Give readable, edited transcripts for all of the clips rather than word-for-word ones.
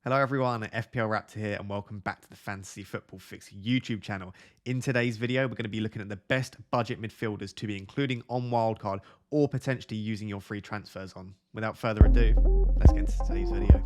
Hello everyone, FPL Raptor here and welcome back to the Fantasy Football Fix YouTube channel. In today's video, we're going to be looking at the best budget midfielders to be including on wildcard or potentially using your free transfers on. Without further ado, let's get into today's video.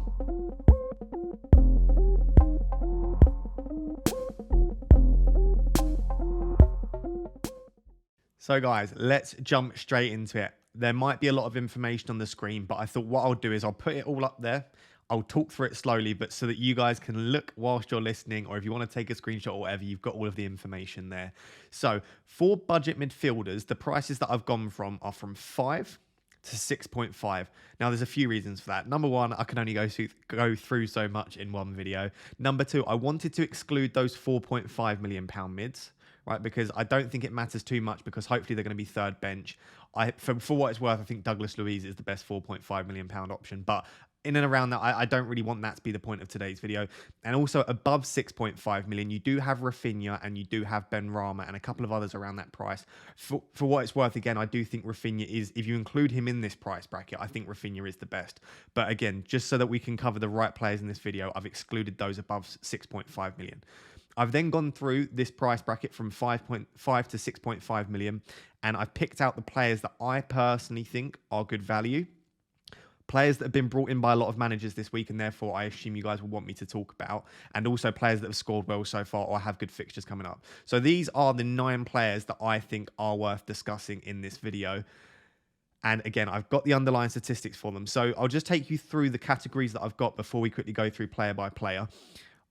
So guys, let's jump straight into it. There might be a lot of information on the screen, but I thought what I'll do is I'll put it all up there. I'll talk through it slowly, but so that you guys can look whilst you're listening, or if you want to take a screenshot or whatever, you've got all of the information there. So for budget midfielders, the prices that I've gone from are from 5 to 6.5. Now, there's a few reasons for that. Number one, I can only go through so much in one video. Number two, I wanted to exclude those £4.5 million mids, right? Because I don't think it matters too much because hopefully they're going to be third bench. For what it's worth, I think Douglas Luiz is the best £4.5 million option, but in and around that, I don't really want that to be the point of today's video. And also above 6.5 million, you do have Rafinha and you do have Ben Rama and a couple of others around that price. For what it's worth, again, I do think Rafinha is, if you include him in this price bracket, I think Rafinha is the best. But again, just so that we can cover the right players in this video, I've excluded those above 6.5 million. I've then gone through this price bracket from 5.5 to 6.5 million, and I've picked out the players that I personally think are good value. Players that have been brought in by a lot of managers this week, and therefore I assume you guys will want me to talk about, and also players that have scored well so far or have good fixtures coming up. So these are the 9 players that I think are worth discussing in this video. And again, I've got the underlying statistics for them. So I'll just take you through the categories that I've got before we quickly go through player by player.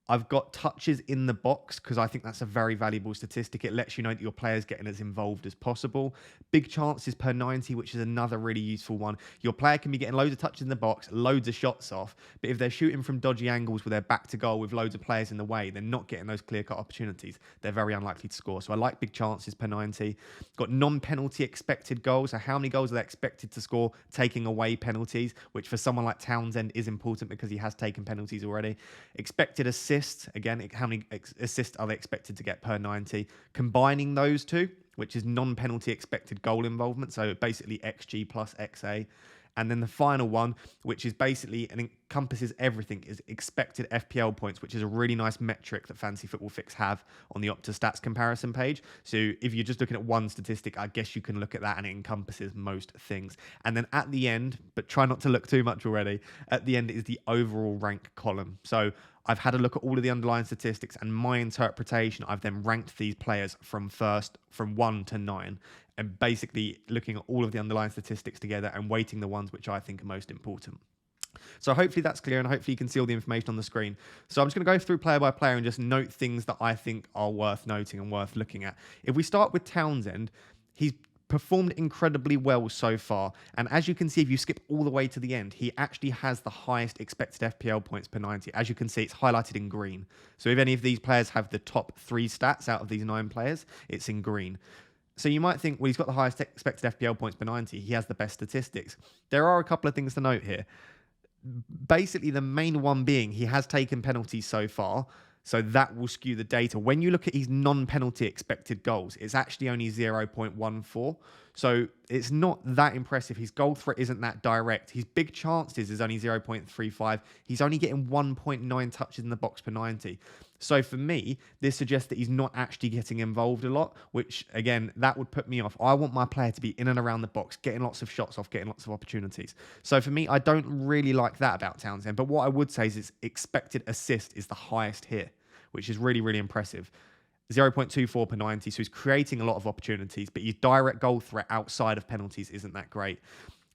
I've got touches in the box because I think that's a very valuable statistic. It lets you know that your player's getting as involved as possible. Big chances per 90, which is another really useful one. Your player can be getting loads of touches in the box, loads of shots off, but if they're shooting from dodgy angles with their back to goal with loads of players in the way, they're not getting those clear-cut opportunities. They're very unlikely to score. So I like big chances per 90. Got non-penalty expected goals. So how many goals are they expected to score taking away penalties, which for someone like Townsend is important because he has taken penalties already. Expected assists. Again, how many assists are they expected to get per 90? Combining those two, which is non-penalty expected goal involvement, so basically XG plus XA. And then the final one, which is basically and encompasses everything, is expected FPL points, which is a really nice metric that Fantasy Football Fix have on the Opta stats comparison page. So if you're just looking at one statistic, I guess you can look at that and it encompasses most things. And then at the end, but try not to look too much already, at the end is the overall rank column. So I've had a look at all of the underlying statistics and my interpretation, I've then ranked these players from 1 to 9 and basically looking at all of the underlying statistics together and weighting the ones which I think are most important. So hopefully that's clear and hopefully you can see all the information on the screen. So I'm just going to go through player by player and just note things that I think are worth noting and worth looking at. If we start with Townsend, he's performed incredibly well so far, and as you can see, if you skip all the way to the end, he actually has the highest expected FPL points per 90. As you can see, it's highlighted in green. So if any of these players have the top 3 stats out of these 9 players, it's in green. So you might think, well, he's got the highest expected FPL points per 90. He has the best statistics. There are a couple of things to note here. Basically, the main one being he has taken penalties so far. So that will skew the data. When you look at his non-penalty expected goals, it's actually only 0.14. So it's not that impressive. His goal threat isn't that direct. His big chances is only 0.35. He's only getting 1.9 touches in the box per 90. So for me, this suggests that he's not actually getting involved a lot, which again, that would put me off. I want my player to be in and around the box, getting lots of shots off, getting lots of opportunities. So for me, I don't really like that about Townsend. But what I would say is his expected assist is the highest here, which is really, really impressive. 0.24 per 90, so he's creating a lot of opportunities, but his direct goal threat outside of penalties isn't that great.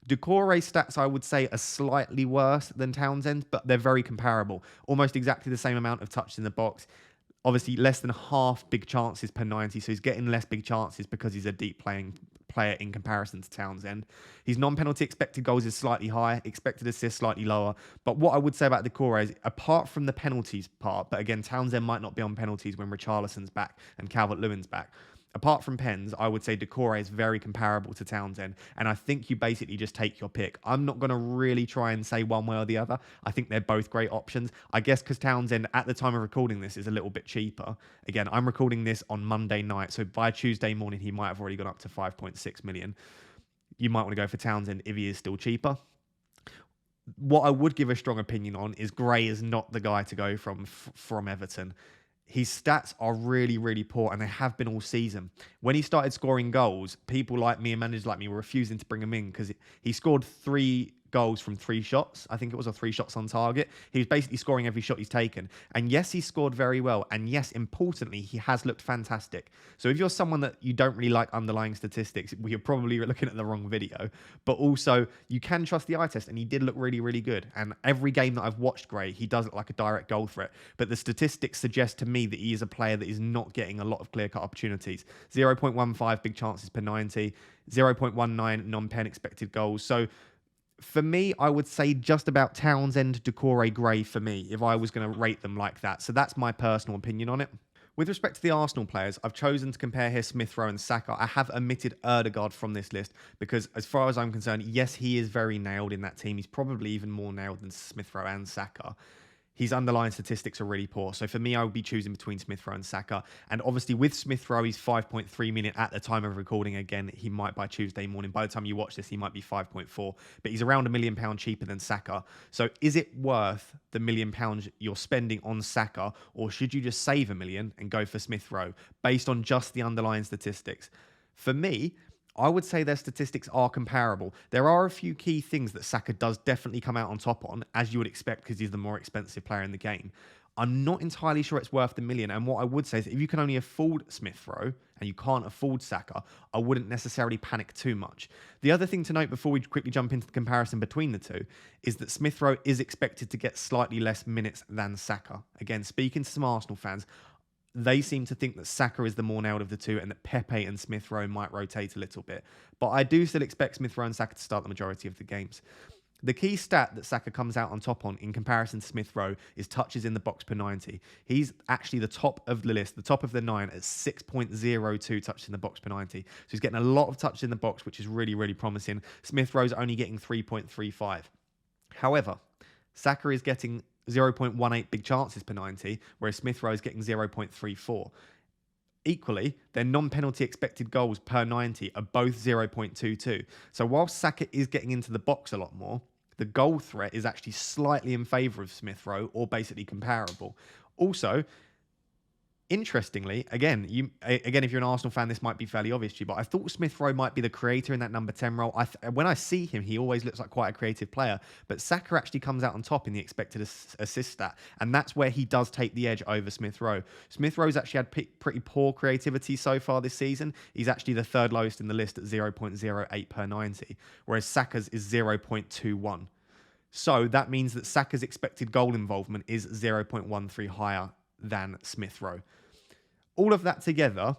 Doucouré's stats, I would say, are slightly worse than Townsend, but they're very comparable. Almost exactly the same amount of touches in the box. Obviously, less than half big chances per 90, so he's getting less big chances because he's a deep playing player in comparison to Townsend. His non-penalty expected goals is slightly higher, expected assists slightly lower. But what I would say about Doucouré is, apart from the penalties part, but again, Townsend might not be on penalties when Richarlison's back and Calvert-Lewin's back. Apart from pens, I would say Doucouré is very comparable to Townsend, and I think you basically just take your pick. I'm not going to really try and say one way or the other. I think they're both great options. I guess because Townsend, at the time of recording this, is a little bit cheaper. Again, I'm recording this on Monday night, so by Tuesday morning, he might have already gone up to 5.6 million. You might want to go for Townsend if he is still cheaper. What I would give a strong opinion on is Gray is not the guy to go from Everton. His stats are really, really poor, and they have been all season. When he started scoring goals, people like me and managers like me were refusing to bring him in because he scored 3 goals from 3 shots. I think it was 3 shots on target. He was basically scoring every shot he's taken. And yes, he scored very well. And yes, importantly, he has looked fantastic. So if you're someone that you don't really like underlying statistics, well, you're probably looking at the wrong video. But also, you can trust the eye test, and he did look really, really good. And every game that I've watched Gray, he does look like a direct goal threat. But the statistics suggest to me that he is a player that is not getting a lot of clear-cut opportunities. 0.15 big chances per 90, 0.19 non-pen expected goals. So for me, I would say just about Townsend, Decore, Gray for me, if I was going to rate them like that. So that's my personal opinion on it. With respect to the Arsenal players, I've chosen to compare here Smith Rowe and Saka. I have omitted Erdegaard from this list because, as far as I'm concerned, yes, he is very nailed in that team. He's probably even more nailed than Smith Rowe and Saka. His underlying statistics are really poor. So for me, I would be choosing between Smith Rowe and Saka. And obviously with Smith Rowe, he's 5.3 million at the time of recording. Again, he might by Tuesday morning. By the time you watch this, he might be 5.4. But he's around £1 million cheaper than Saka. So is it worth the £1 million you're spending on Saka? Or should you just save £1 million and go for Smith Rowe based on just the underlying statistics? For me, I would say their statistics are comparable. There are a few key things that Saka does definitely come out on top on, as you would expect, because he's the more expensive player in the game. I'm not entirely sure it's worth the $1 million. And what I would say is if you can only afford Smith Rowe and you can't afford Saka, I wouldn't necessarily panic too much. The other thing to note before we quickly jump into the comparison between the two is that Smith Rowe is expected to get slightly less minutes than Saka. Again, speaking to some Arsenal fans, they seem to think that Saka is the more nailed of the two and that Pepe and Smith Rowe might rotate a little bit. But I do still expect Smith Rowe and Saka to start the majority of the games. The key stat that Saka comes out on top on in comparison to Smith Rowe is touches in the box per 90. He's actually the top of the list, the top of the 9 at 6.02 touches in the box per 90. So he's getting a lot of touches in the box, which is really, really promising. Smith Rowe's only getting 3.35. However, Saka is getting 0.18 big chances per 90, whereas Smith Rowe is getting 0.34. Equally, their non-penalty expected goals per 90 are both 0.22. So whilst Saka is getting into the box a lot more, the goal threat is actually slightly in favour of Smith Rowe, or basically comparable. Also, interestingly, again, if you're an Arsenal fan, this might be fairly obvious to you, but I thought Smith Rowe might be the creator in that number 10 role. When I see him, he always looks like quite a creative player, but Saka actually comes out on top in the expected assist stat, and that's where he does take the edge over Smith Rowe. Smith Rowe's actually had pretty poor creativity so far this season. He's actually the third lowest in the list at 0.08 per 90, whereas Saka's is 0.21. So that means that Saka's expected goal involvement is 0.13 higher than Smith Rowe. All of that together,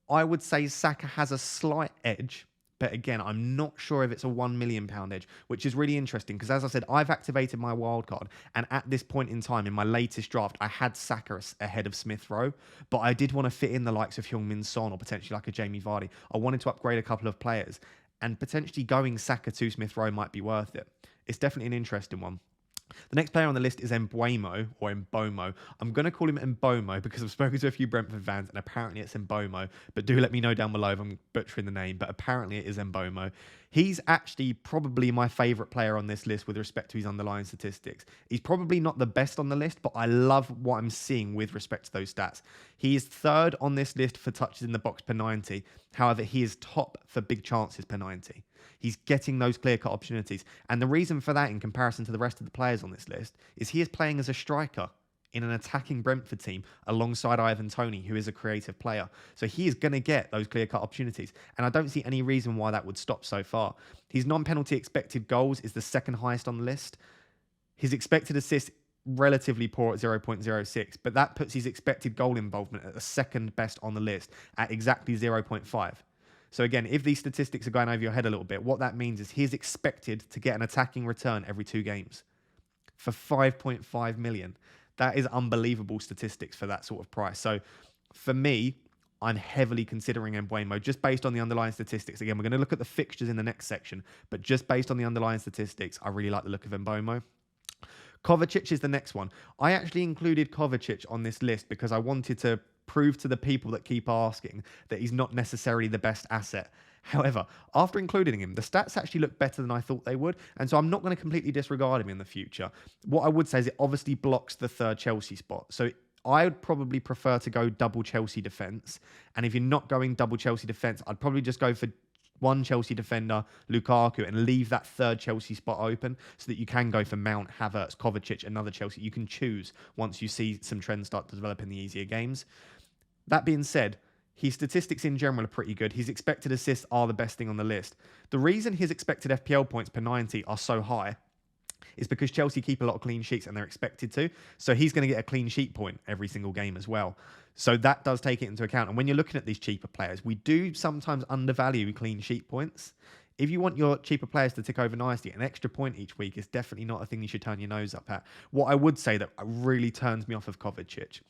I would say Saka has a slight edge, but again, I'm not sure if it's a £1 million edge, which is really interesting because, as I said, I've activated my wildcard, and at this point in time, in my latest draft, I had Saka ahead of Smith Rowe, but I did want to fit in the likes of Heung-min Son or potentially like a Jamie Vardy. I wanted to upgrade a couple of players, and potentially going Saka to Smith Rowe might be worth it. It's definitely an interesting one. The next player on the list is Mbeumo, or Mbomo. I'm going to call him Mbomo because I've spoken to a few Brentford fans and apparently it's Mbomo. But do let me know down below if I'm butchering the name. But apparently it is Mbomo. He's actually probably my favourite player on this list with respect to his underlying statistics. He's probably not the best on the list, but I love what I'm seeing with respect to those stats. He is third on this list for touches in the box per 90. However, he is top for big chances per 90. He's getting those clear-cut opportunities. And the reason for that, in comparison to the rest of the players on this list, is he is playing as a striker in an attacking Brentford team alongside Ivan Toney, who is a creative player. So he is going to get those clear-cut opportunities. And I don't see any reason why that would stop so far. His non-penalty expected goals is the second highest on the list. His expected assists, relatively poor at 0.06, but that puts his expected goal involvement at the second best on the list at exactly 0.5. So again, if these statistics are going over your head a little bit, what that means is he's expected to get an attacking return every 2 games for 5.5 million. That is unbelievable statistics for that sort of price. So for me, I'm heavily considering Mbeumo just based on the underlying statistics. Again, we're going to look at the fixtures in the next section, but just based on the underlying statistics, I really like the look of Mbeumo. Kovacic is the next one. I actually included Kovacic on this list because I wanted to prove to the people that keep asking that he's not necessarily the best asset. However, after including him, the stats actually look better than I thought they would. And so I'm not going to completely disregard him in the future. What I would say is it obviously blocks the third Chelsea spot. So I would probably prefer to go double Chelsea defence. And if you're not going double Chelsea defence, I'd probably just go for one Chelsea defender, Lukaku, and leave that third Chelsea spot open so that you can go for Mount, Havertz, Kovacic, another Chelsea. You can choose once you see some trends start to develop in the easier games. That being said, his statistics in general are pretty good. His expected assists are the best thing on the list. The reason his expected FPL points per 90 are so high is because Chelsea keep a lot of clean sheets and they're expected to. So he's going to get a clean sheet point every single game as well. So that does take it into account. And when you're looking at these cheaper players, we do sometimes undervalue clean sheet points. If you want your cheaper players to tick over nicely, an extra point each week is definitely not a thing you should turn your nose up at. What I would say that really turns me off of Kovacic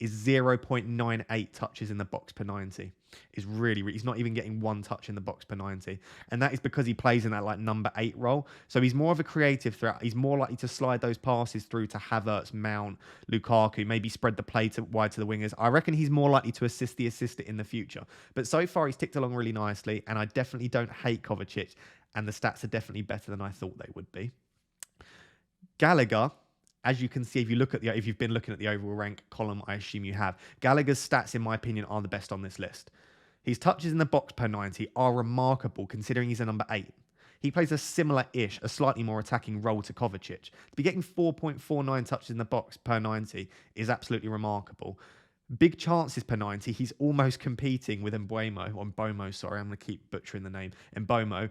is 0.98 touches in the box per 90. Is really, he's not even getting one touch in the box per 90. And that is because he plays in that like number 8 role. So he's more of a creative threat. He's more likely to slide those passes through to Havertz, Mount, Lukaku, maybe spread the play wide to the wingers. I reckon he's more likely to assist the assister in the future. But so far he's ticked along really nicely, and I definitely don't hate Kovacic, and the stats are definitely better than I thought they would be. Gallagher, as you can see, if you've been looking at the overall rank column, I assume you have. Gallagher's stats, in my opinion, are the best on this list. His touches in the box per 90 are remarkable, considering he's a number 8. He plays a similar-ish, a slightly more attacking role to Kovacic. To be getting 4.49 touches in the box per 90 is absolutely remarkable. Big chances per 90, he's almost competing with Mbomo, sorry, I'm going to keep butchering the name, Mbomo,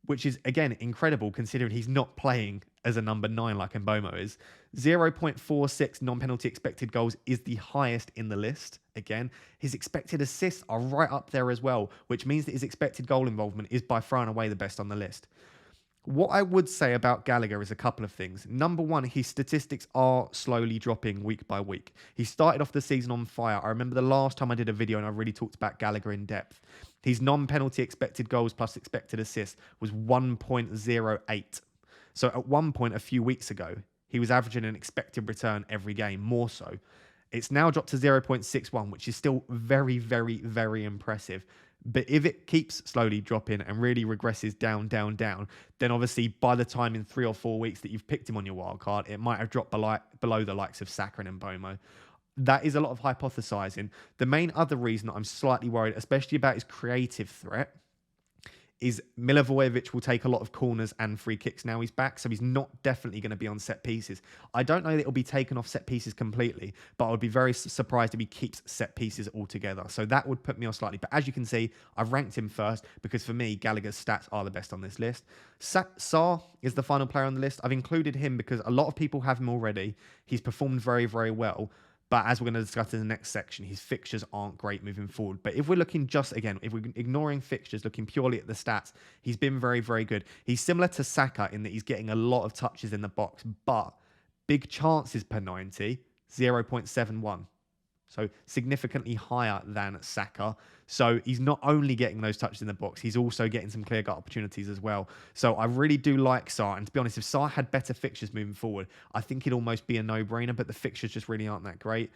which is, again, incredible considering he's not playing as a number 9 like Mbomo is. 0.46 non-penalty expected goals is the highest in the list. Again, his expected assists are right up there as well, which means that his expected goal involvement is by far and away the best on the list. What I would say about Gallagher is a couple of things. Number one, his statistics are slowly dropping week by week. He started off the season on fire. I remember the last time I did a video and I really talked about Gallagher in depth. His non-penalty expected goals plus expected assists was 1.08. So at one point a few weeks ago, he was averaging an expected return every game, more so. It's now dropped to 0.61, which is still very, very, very impressive. But if it keeps slowly dropping and really regresses down, then obviously by the time in 3 or 4 weeks that you've picked him on your wildcard, it might have dropped below the likes of Saka and Mbomo. That is a lot of hypothesizing. The main other reason that I'm slightly worried, especially about his creative threat, is Milivojevic will take a lot of corners and free kicks now he's back, so he's not definitely going to be on set pieces. I don't know that it'll be taken off set pieces completely, but I would be very surprised if he keeps set pieces altogether. So that would put me off slightly. But as you can see, I've ranked him first because for me, Gallagher's stats are the best on this list. Sarr is the final player on the list. I've included him because a lot of people have him already. He's performed very, very well. But as we're going to discuss in the next section, his fixtures aren't great moving forward. But if we're looking if we're ignoring fixtures, looking purely at the stats, he's been very, very good. He's similar to Saka in that he's getting a lot of touches in the box, but big chances per 90, 0.71. So significantly higher than Saka. So he's not only getting those touches in the box, he's also getting some clear-cut opportunities as well. So I really do like Sarr. And to be honest, if Sarr had better fixtures moving forward, I think it'd almost be a no-brainer, but the fixtures just really aren't that great.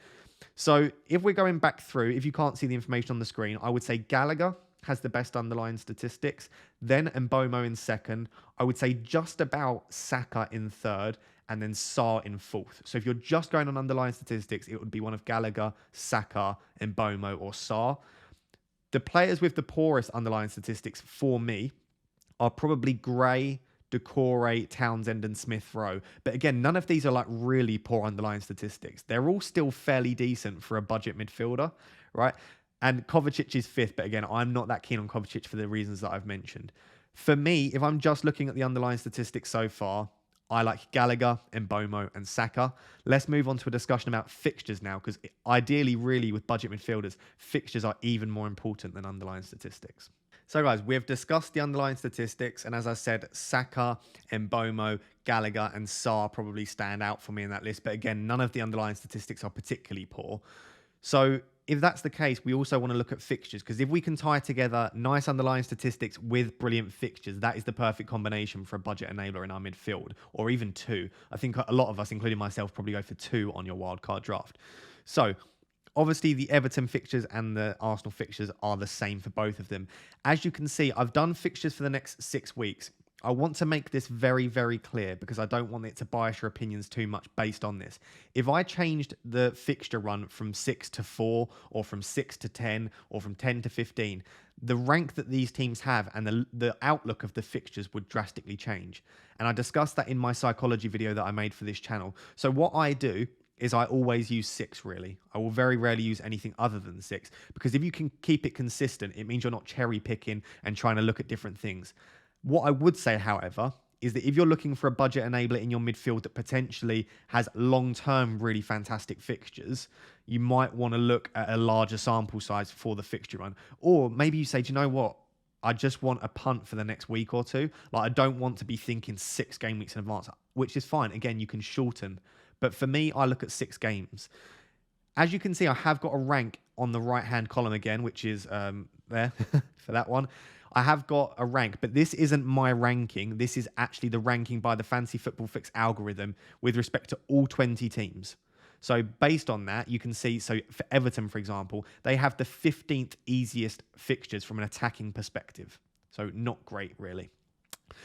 So if we're going back through, if you can't see the information on the screen, I would say Gallagher has the best underlying statistics. Then Mbomo in second. I would say just about Saka in third. And then Sarr in fourth. So if you're just going on underlying statistics, it would be one of Gallagher, Saka, Mbomo, or Sarr. The players with the poorest underlying statistics for me are probably Gray, Decore, Townsend, and Smith Rowe. But again, none of these are like really poor underlying statistics. They're all still fairly decent for a budget midfielder, right? And Kovacic is fifth, but again, I'm not that keen on Kovacic for the reasons that I've mentioned. For me, if I'm just looking at the underlying statistics so far, I like Gallagher, Mbomo, and Saka. Let's move on to a discussion about fixtures now, because ideally, really, with budget midfielders, fixtures are even more important than underlying statistics. So, guys, we've discussed the underlying statistics, and as I said, Saka, Mbomo, Gallagher, and Sarr probably stand out for me in that list. But again, none of the underlying statistics are particularly poor. So if that's the case, we also want to look at fixtures, because if we can tie together nice underlying statistics with brilliant fixtures, that is the perfect combination for a budget enabler in our midfield, or even two. I think a lot of us, including myself, probably go for two on your wildcard draft. So Obviously, the Everton fixtures and the Arsenal fixtures are the same for both of them. As you can see, I've done fixtures for the next 6 weeks. I want to make this very, very clear because I don't want it to bias your opinions too much based on this. If I changed the fixture run from 6 to 4 or from 6 to 10 or from 10 to 15, the rank that these teams have and the outlook of the fixtures would drastically change. And I discussed that in my psychology video that I made for this channel. So what I do is I always use 6, really. I will very rarely use anything other than 6, because if you can keep it consistent, it means you're not cherry picking and trying to look at different things. What I would say, however, is that if you're looking for a budget enabler in your midfield that potentially has long-term really fantastic fixtures, you might want to look at a larger sample size for the fixture run. Or maybe you say, do you know what? I just want a punt for the next week or two. Like, I don't want to be thinking 6 game weeks in advance, which is fine. Again, you can shorten. But for me, I look at 6 games. As you can see, I have got a rank on the right-hand column again, which is there for that one. I have got a rank, but this isn't my ranking. This is actually the ranking by the Fantasy Football Fix algorithm with respect to all 20 teams. So based on that, you can see, so for Everton, for example, they have the 15th easiest fixtures from an attacking perspective. So not great, really.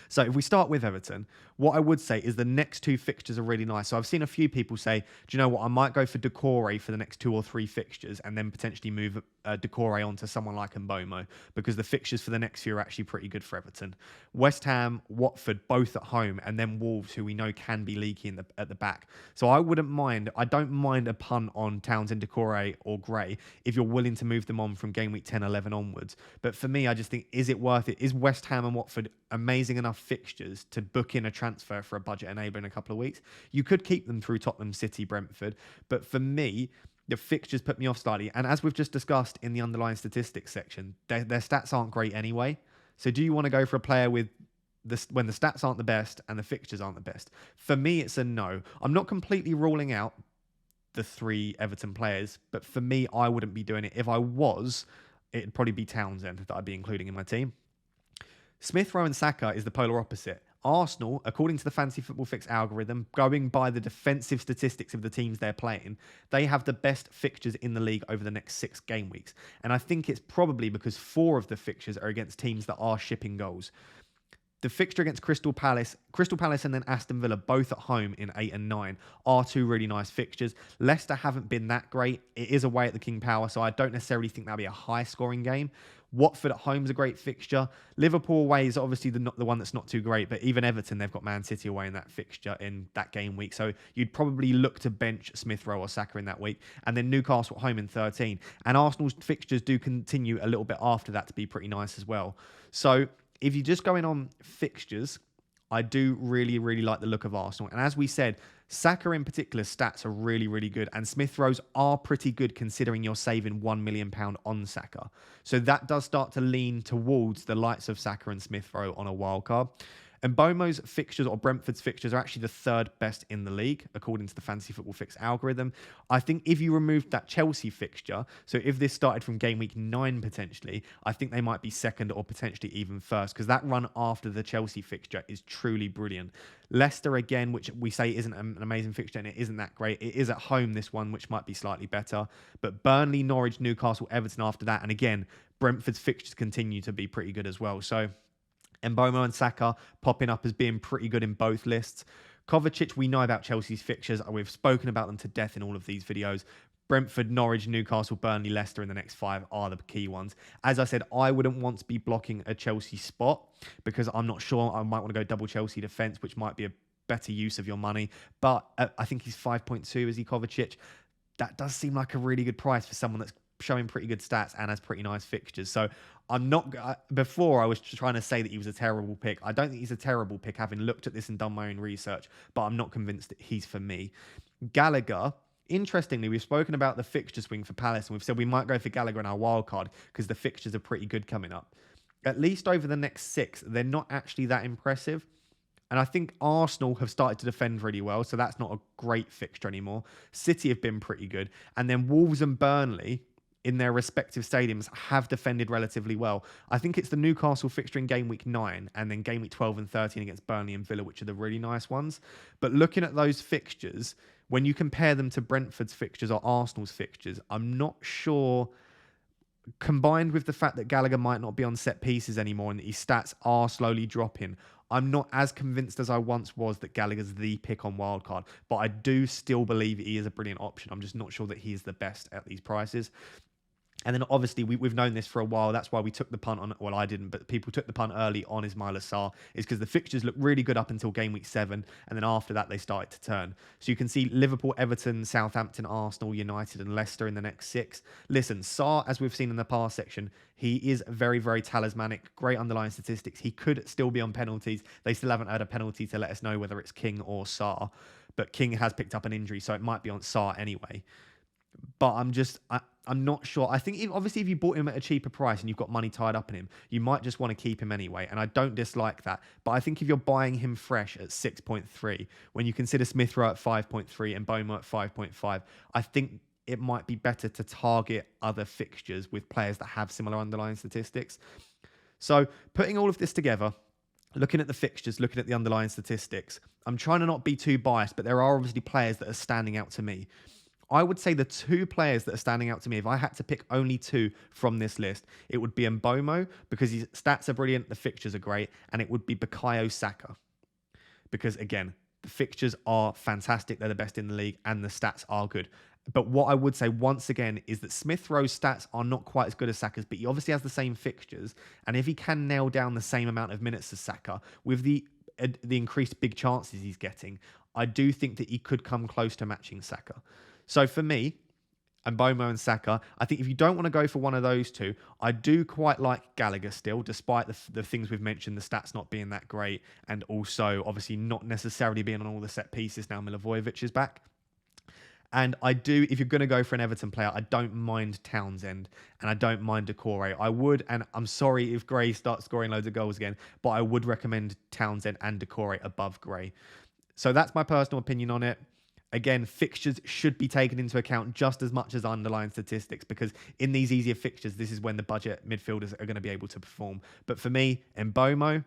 So if we start with Everton, what I would say is the next 2 fixtures are really nice. So I've seen a few people say, do you know what, I might go for Decore for the next 2 or 3 fixtures and then potentially move Decore onto someone like Mbomo, because the fixtures for the next few are actually pretty good for Everton. West Ham, Watford, both at home, and then Wolves, who we know can be leaky at the back. So I don't mind a punt on Townsend, Decore or Gray if you're willing to move them on from game week 10, 11 onwards. But for me, I just think, is it worth it? Is West Ham and Watford amazing enough fixtures to book in a transfer for a budget enabler in a couple of weeks? You could keep them through Tottenham, City, Brentford, but for me, the fixtures put me off slightly. And as we've just discussed in the underlying statistics section, their stats aren't great anyway. So do you want to go for a player with when the stats aren't the best and the fixtures aren't the best? For me, it's a no. I'm not completely ruling out the 3 Everton players, but for me, I wouldn't be doing it. If I was, it'd probably be Townsend that I'd be including in my team. Smith Rowe and Saka is the polar opposite. Arsenal, according to the Fantasy Football Fix algorithm, going by the defensive statistics of the teams they're playing, they have the best fixtures in the league over the next 6 game weeks. And I think it's probably because 4 of the fixtures are against teams that are shipping goals. The fixture against Crystal Palace and then Aston Villa, both at home in 8 and 9, are 2 really nice fixtures. Leicester haven't been that great. It is away at the King Power, so I don't necessarily think that'll be a high-scoring game. Watford at home is a great fixture. Liverpool away is obviously the one that's not too great, but even Everton, they've got Man City away in that fixture in that game week. So you'd probably look to bench Smith Rowe or Saka in that week. And then Newcastle at home in 13. And Arsenal's fixtures do continue a little bit after that to be pretty nice as well. So if you're just going on fixtures, I do really, really like the look of Arsenal. And as we said, Saka in particular stats are really, really good. And Smith Rowe's are pretty good considering you're saving £1 million on Saka. So that does start to lean towards the likes of Saka and Smith Rowe on a wild card. And Bomo's fixtures or Brentford's fixtures are actually the 3rd best in the league, according to the Fantasy Football Fix algorithm. I think if you removed that Chelsea fixture, so if this started from game week 9 potentially, I think they might be 2nd or potentially even 1st, because that run after the Chelsea fixture is truly brilliant. Leicester, again, which we say isn't an amazing fixture and it isn't that great. It is at home, this one, which might be slightly better. But Burnley, Norwich, Newcastle, Everton after that. And again, Brentford's fixtures continue to be pretty good as well. So Mbomo and Saka popping up as being pretty good in both lists. Kovacic, we know about Chelsea's fixtures. We've spoken about them to death in all of these videos. Brentford, Norwich, Newcastle, Burnley, Leicester in the next 5 are the key ones. As I said, I wouldn't want to be blocking a Chelsea spot because I'm not sure. I might want to go double Chelsea defence, which might be a better use of your money. But I think he's 5.2, is he, Kovacic? That does seem like a really good price for someone that's showing pretty good stats and has pretty nice fixtures. So I'm not... Before, I was trying to say that he was a terrible pick. I don't think he's a terrible pick, having looked at this and done my own research, but I'm not convinced that he's for me. Gallagher... Interestingly, we've spoken about the fixture swing for Palace, and we've said we might go for Gallagher in our wild card because the fixtures are pretty good coming up. At least over the next 6, they're not actually that impressive. And I think Arsenal have started to defend really well, so that's not a great fixture anymore. City have been pretty good. And then Wolves and Burnley, in their respective stadiums, have defended relatively well. I think it's the Newcastle fixture in game week 9 and then game week 12 and 13 against Burnley and Villa, which are the really nice ones. But looking at those fixtures, when you compare them to Brentford's fixtures or Arsenal's fixtures, I'm not sure, combined with the fact that Gallagher might not be on set pieces anymore and that his stats are slowly dropping, I'm not as convinced as I once was that Gallagher's the pick on wildcard. But I do still believe he is a brilliant option. I'm just not sure that he is the best at these prices. And then obviously we've known this for a while. That's why we took the punt on, well, I didn't, but people took the punt early on Ismail Assar, is because the fixtures looked really good up until game week 7. And then after that, they started to turn. So you can see Liverpool, Everton, Southampton, Arsenal, United and Leicester in the next 6. Listen, Sarr, as we've seen in the past section, he is very, very talismanic, great underlying statistics. He could still be on penalties. They still haven't had a penalty to let us know whether it's King or Sarr. But King has picked up an injury, so it might be on Sarr anyway. But I'm not sure. I think obviously if you bought him at a cheaper price and you've got money tied up in him, you might just want to keep him anyway. And I don't dislike that. But I think if you're buying him fresh at 6.3, when you consider Smith Rowe at 5.3 and Bomo at 5.5, I think it might be better to target other fixtures with players that have similar underlying statistics. So putting all of this together, looking at the fixtures, looking at the underlying statistics, I'm trying to not be too biased, but there are obviously players that are standing out to me. I would say the 2 players that are standing out to me, if I had to pick only 2 from this list, it would be Mbomo, because his stats are brilliant, the fixtures are great, and it would be Bukayo Saka. Because, again, the fixtures are fantastic, they're the best in the league, and the stats are good. But what I would say, once again, is that Smith Rowe's stats are not quite as good as Saka's, but he obviously has the same fixtures, and if he can nail down the same amount of minutes as Saka, with the increased big chances he's getting, I do think that he could come close to matching Saka. So for me, and Bomo and Saka, I think if you don't want to go for one of those 2, I do quite like Gallagher still, despite the things we've mentioned, the stats not being that great, and also obviously not necessarily being on all the set pieces now Milivojevic is back. And I do, if you're going to go for an Everton player, I don't mind Townsend and I don't mind Decore. I would, and I'm sorry if Gray starts scoring loads of goals again, but I would recommend Townsend and Decore above Gray. So that's my personal opinion on it. Again, fixtures should be taken into account just as much as underlying statistics, because in these easier fixtures, this is when the budget midfielders are going to be able to perform. But for me, Mbomo,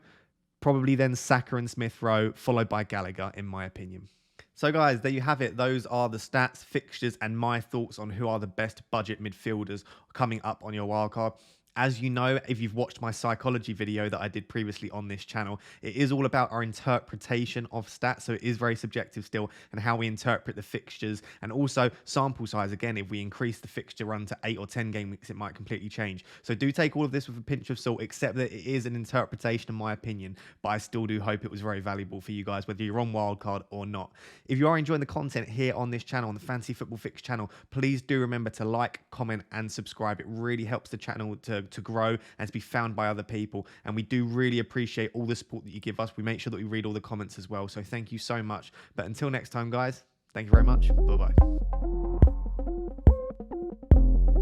probably then Saka and Smith Rowe, followed by Gallagher, in my opinion. So guys, there you have it. Those are the stats, fixtures, and my thoughts on who are the best budget midfielders coming up on your wildcard. As you know, if you've watched my psychology video that I did previously on this channel, it is all about our interpretation of stats. So it is very subjective still, and how we interpret the fixtures, and also sample size. Again, if we increase the fixture run to 8 or 10 game weeks, it might completely change. So do take all of this with a pinch of salt, except that it is an interpretation in my opinion, but I still do hope it was very valuable for you guys, whether you're on wildcard or not. If you are enjoying the content here on this channel, on the Fantasy Football Fix channel, please do remember to like, comment, and subscribe. It really helps the channel to grow and to be found by other people, and we do really appreciate all the support that you give us. We make sure that we read all the comments as well, so thank you so much. But until next time guys, thank you very much. Bye bye.